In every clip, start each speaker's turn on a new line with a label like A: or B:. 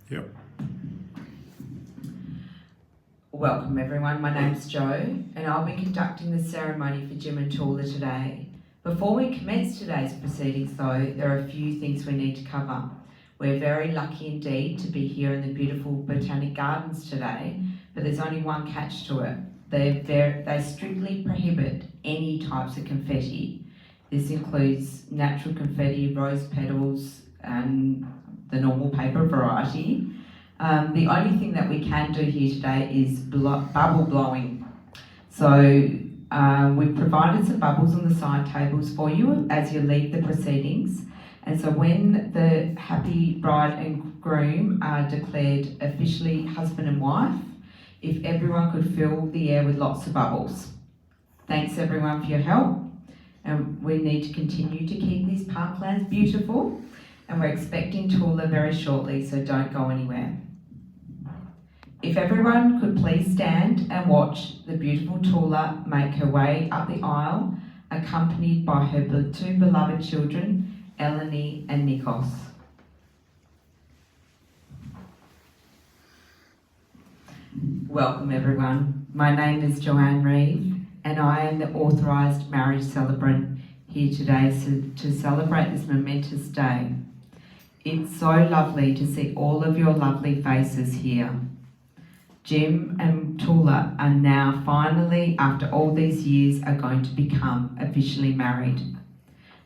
A: Yep.
B: Welcome everyone, my name's Jo and I'll be conducting the ceremony for Jim and Toula today. Before we commence today's proceedings though, there are a few things we need to cover. We're very lucky indeed to be here in the beautiful Botanic Gardens today, but there's only one catch to it. They strictly prohibit any types of confetti. This includes natural confetti, rose petals and the normal paper variety. The only thing that we can do here today is bubble blowing. So we've provided some bubbles on the side tables for you as you leave the proceedings. And so when the happy bride and groom are declared officially husband and wife, if everyone could fill the air with lots of bubbles. Thanks everyone for your help. And we need to continue to keep these parklands beautiful. And we're expecting Toula very shortly, so don't go anywhere. If everyone could please stand and watch the beautiful Toula make her way up the aisle, accompanied by her two beloved children, Eleni and Nikos. Welcome everyone. My name is Joanne Reeve and I am the authorised marriage celebrant here today to celebrate this momentous day. It's so lovely to see all of your lovely faces here. Jim and Toula are now finally, after all these years, are going to become officially married.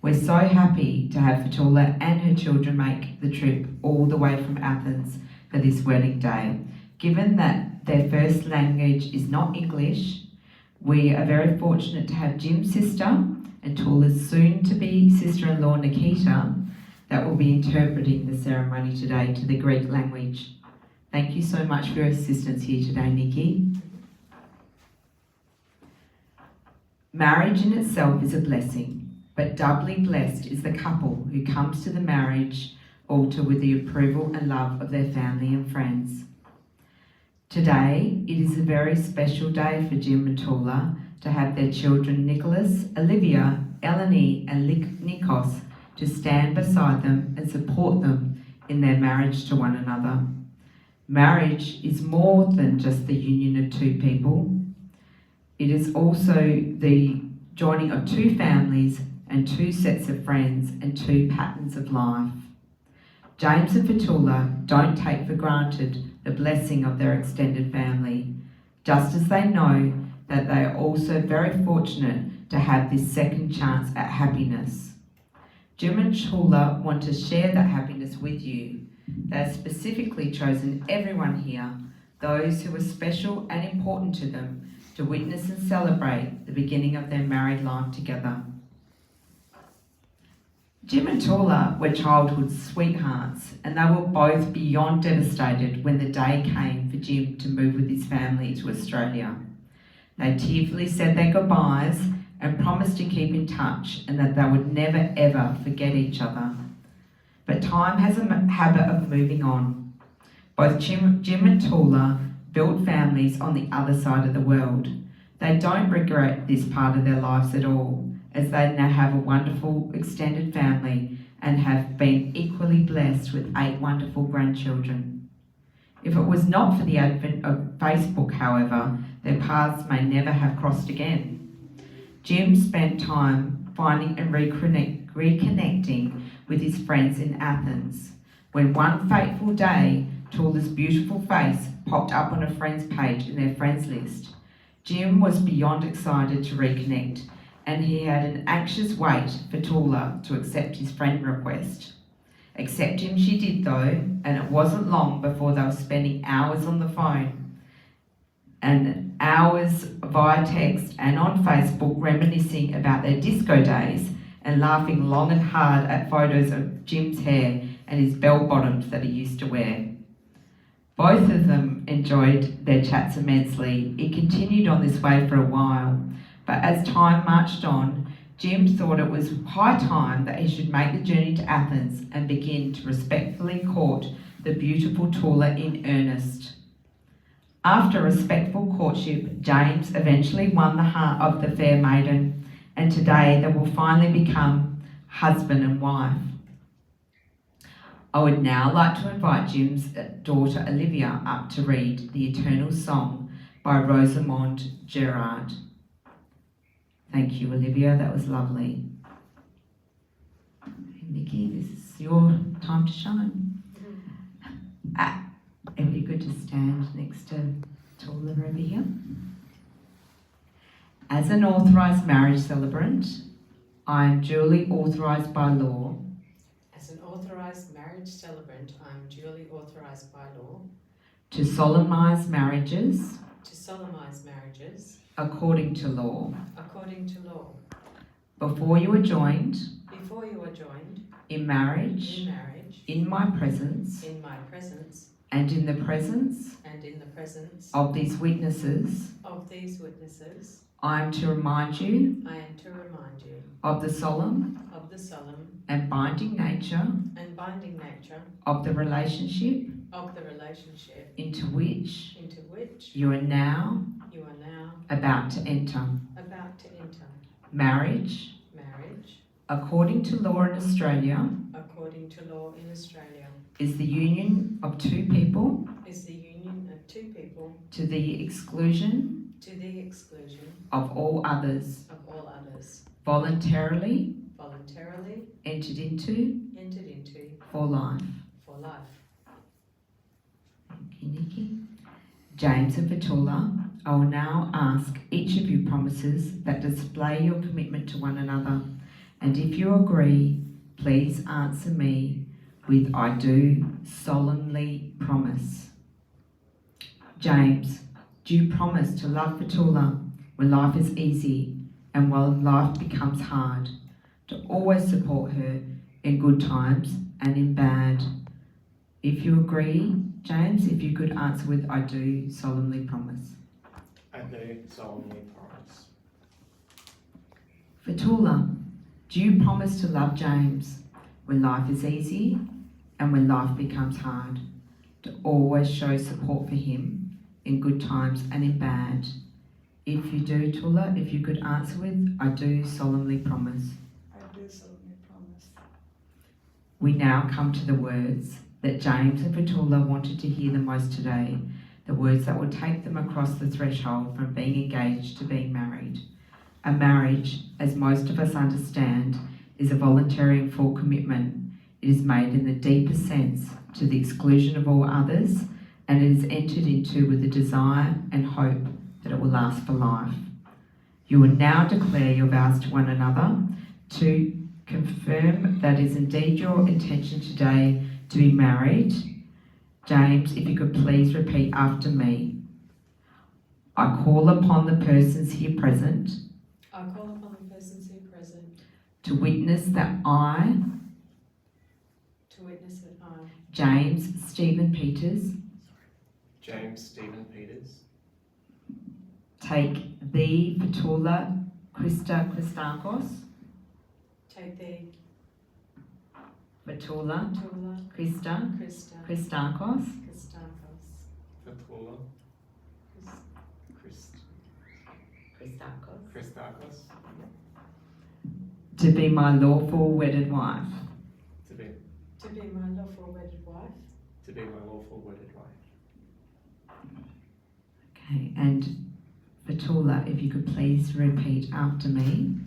B: We're so happy to have Toula and her children make the trip all the way from Athens for this wedding day. Given that their first language is not English, we are very fortunate to have Jim's sister and Toula's soon-to-be sister-in-law Nikita that will be interpreting the ceremony today to the Greek language. Thank you so much for your assistance here today, Nikki. Marriage in itself is a blessing, but doubly blessed is the couple who comes to the marriage altar with the approval and love of their family and friends. Today, it is a very special day for Jim and Toula to have their children Nicholas, Olivia, Eleni and Nikos to stand beside them and support them in their marriage to one another. Marriage is more than just the union of two people. It is also the joining of two families and two sets of friends and two patterns of life. James and Toula don't take for granted the blessing of their extended family, just as they know that they are also very fortunate to have this second chance at happiness. Jim and Toula want to share that happiness with you. They have specifically chosen everyone here, those who are special and important to them, to witness and celebrate the beginning of their married life together. Jim and Toula were childhood sweethearts, and they were both beyond devastated when the day came for Jim to move with his family to Australia. They tearfully said their goodbyes and promised to keep in touch and that they would never ever forget each other. But time has a habit of moving on. Both Jim and Toula built families on the other side of the world. They don't regret this part of their lives at all, as they now have a wonderful extended family and have been equally blessed with 8 wonderful grandchildren. If it was not for the advent of Facebook, however, their paths may never have crossed again. Jim spent time finding and reconnecting with his friends in Athens, when one fateful day, Toula's beautiful face popped up on a friend's page in their friends list. Jim was beyond excited to reconnect, and he had an anxious wait for Toula to accept his friend request. Accept him she did though, and it wasn't long before they were spending hours on the phone and hours via text and on Facebook reminiscing about their disco days and laughing long and hard at photos of Jim's hair and his bell-bottoms that he used to wear. Both of them enjoyed their chats immensely. It continued on this way for a while, but as time marched on, Jim thought it was high time that he should make the journey to Athens and begin to respectfully court the beautiful Toula in earnest. After respectful courtship, James eventually won the heart of the fair maiden, and today they will finally become husband and wife. I would now like to invite Jim's daughter Olivia up to read The Eternal Song by Rosamond Gerard. Thank you, Olivia, that was lovely. Nikki, this is your time to shine. It'd be good to stand next to Toula over here. As an authorised marriage celebrant, I am duly authorised by law.
A: As an authorised marriage celebrant, I am duly authorised by law.
B: To solemnise marriages.
A: To solemnise marriages.
B: According to law.
A: According to law.
B: Before you are joined.
A: Before you are joined.
B: In marriage.
A: In marriage.
B: In my presence.
A: In my presence.
B: And in the presence.
A: And in the presence.
B: Of these witnesses.
A: Of these witnesses.
B: I am to remind you.
A: I am to remind you.
B: Of the solemn.
A: Of the solemn.
B: And binding nature.
A: And binding nature.
B: Of the relationship.
A: Of the relationship.
B: Into which.
A: Into which.
B: You are now.
A: You are now.
B: About to enter.
A: About to enter.
B: Marriage.
A: Marriage.
B: According to law in Australia.
A: According to law in Australia.
B: Is the union of two people.
A: Is the union of two people.
B: To the exclusion.
A: To the exclusion.
B: Of all others.
A: Of all others.
B: Voluntarily.
A: Voluntarily.
B: Entered into.
A: Entered into.
B: For life.
A: For life.
B: Thank you, Nikki. James and Toula, I will now ask each of you promises that display your commitment to one another, and if you agree, please answer me with I do solemnly promise. James, do you promise to love Toula when life is easy and when life becomes hard, to always support her in good times and in bad? If you agree, James, if you could answer with I do solemnly promise.
C: I do solemnly promise.
B: For Toula, do you promise to love James when life is easy and when life becomes hard, to always show support for him in good times and in bad? If you do, Toula, if you could answer with I do solemnly promise.
D: I do solemnly promise.
B: We now come to the words that James and Toula wanted to hear the most today, the words that would take them across the threshold from being engaged to being married. A marriage, as most of us understand, is a voluntary and full commitment. It is made in the deepest sense to the exclusion of all others, and it is entered into with the desire and hope that it will last for life. You will now declare your vows to one another to confirm that is indeed your intention today to be married. James, if you could please repeat after me. I call upon the persons here present.
A: I call upon the persons here present.
B: To witness that I.
A: To witness that I.
B: James Stephen Peters.
C: James Stephen Peters.
B: Take thee, Toula Christa Christakos.
A: Take thee.
B: Toula
A: Toula.
B: Christa
A: Christa.
B: Christakos.
A: Christakos.
C: Toula. Christakos.
B: To be my lawful wedded wife.
C: To be
A: my lawful wedded wife.
C: To be my lawful wedded wife.
B: Okay, and Toula, if you could please repeat after me.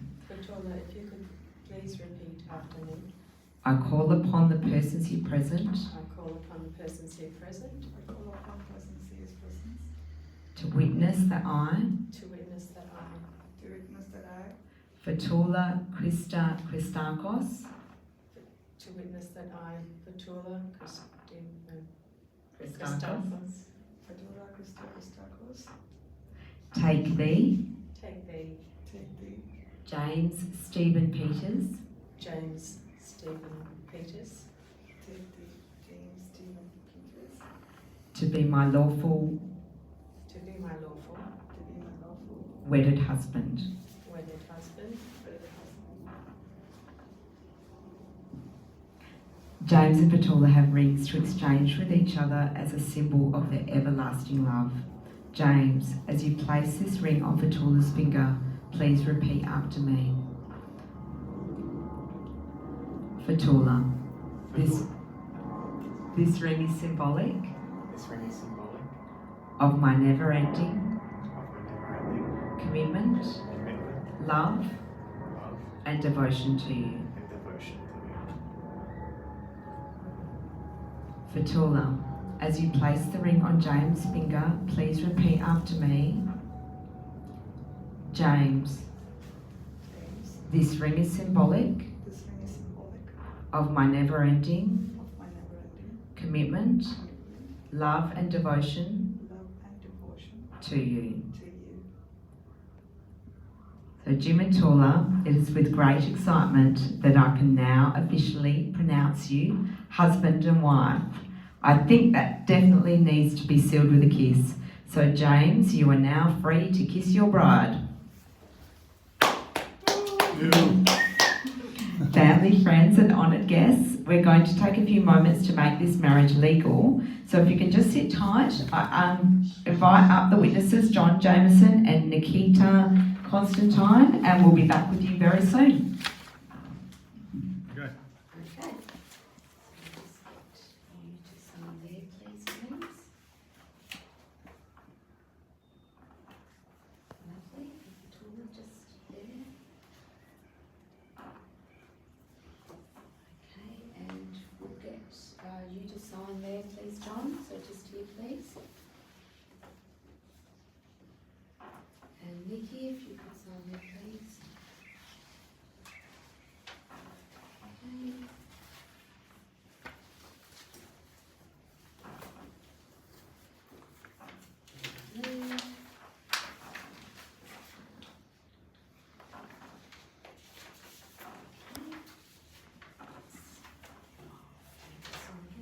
A: Toula, if you could please repeat after me.
B: I call upon the persons here present.
A: I call upon the persons here present.
D: I call upon persons here present.
B: To witness that I.
A: To witness that I.
D: To witness that I.
B: Toula Christa Christakos.
A: To witness that I. Toula
B: Christakos.
A: Christakos.
D: Toula Christa Christakos.
B: Take thee.
A: Take thee.
D: Take thee.
B: James Stephen Peters.
A: James Stephen Peters.
D: Take thee. James Stephen Peters.
B: To be my lawful.
A: To be my lawful.
D: To be my lawful.
B: Wedded husband.
A: Wedded husband.
D: Wedded husband.
B: James and Toula have rings to exchange with each other as a symbol of their everlasting love. James, as you place this ring on Toula's finger, please repeat after me. Toula, this This ring is symbolic
C: This ring is symbolic
B: of my never-ending
C: of my never-ending
B: commitment,
C: commitment,
B: love,
C: love,
B: and devotion to you.
C: and devotion to you.
B: For Toula, as you place the ring on James' finger, please repeat after me. James,
D: James,
B: this ring is symbolic
D: this ring is symbolic
B: of my never-ending
D: of my never-ending
B: commitment,
D: commitment,
B: love, and devotion
D: love and devotion
B: to you.
D: to you.
B: So Jim and Toula, it is with great excitement that I can now officially pronounce you husband and wife. I think that definitely needs to be sealed with a kiss. So James, you are now free to kiss your bride. Family, friends and honoured guests, we're going to take a few moments to make this marriage legal. So if you can just sit tight, I invite up the witnesses, John Jameson and Nikita Constantine, and we'll be back with you very soon.
C: Okay.
B: Okay. So you to sign there, please, James. Lovely. Toula just there. Okay, and we'll get you to sign there, please, John. So just here, please. And Nikki, if you could sign there, please. Okay. Lovely.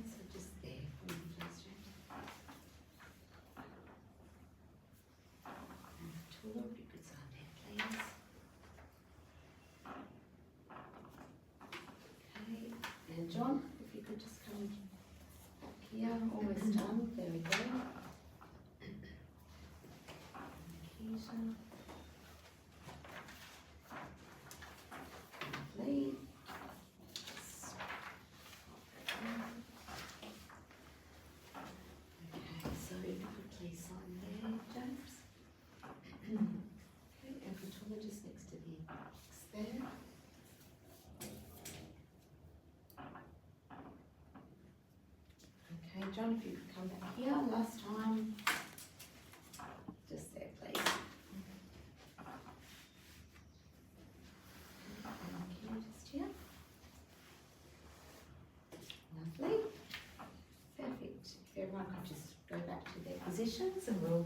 B: So just there for me, please, James. And Toula, if you could sign there, please. Okay, and John, if you could just come back here, almost done, there we go. Nikita. Lovely. Okay, so if you could please sign there, James. Okay, and for Toula, just next to the X there. Okay, John, if you could come back here, last time. Just there, please. Thank you, just here. Lovely. Perfect. If everyone could just go back to their positions and we'll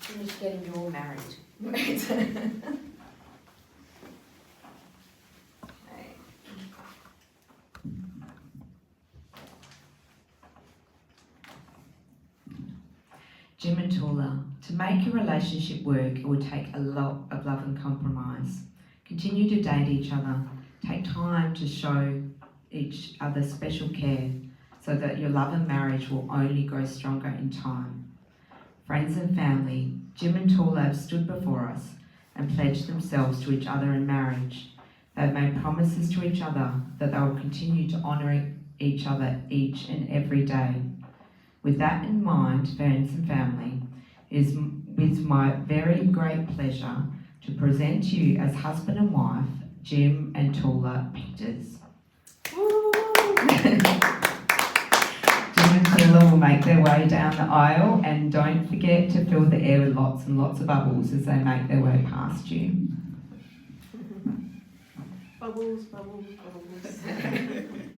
B: finish getting you all married. Okay. Jim and Toula, to make your relationship work, it will take a lot of love and compromise. Continue to date each other. Take time to show each other special care so that your love and marriage will only grow stronger in time. Friends and family, Jim and Toula have stood before us and pledged themselves to each other in marriage. They have made promises to each other that they will continue to honour each other each and every day. With that in mind, friends and family, it is with my very great pleasure to present to you as husband and wife, Jim and Toula Peters. Jim and Toula will make their way down the aisle, and don't forget to fill the air with lots and lots of bubbles as they make their way past you.
D: Bubbles, bubbles, bubbles.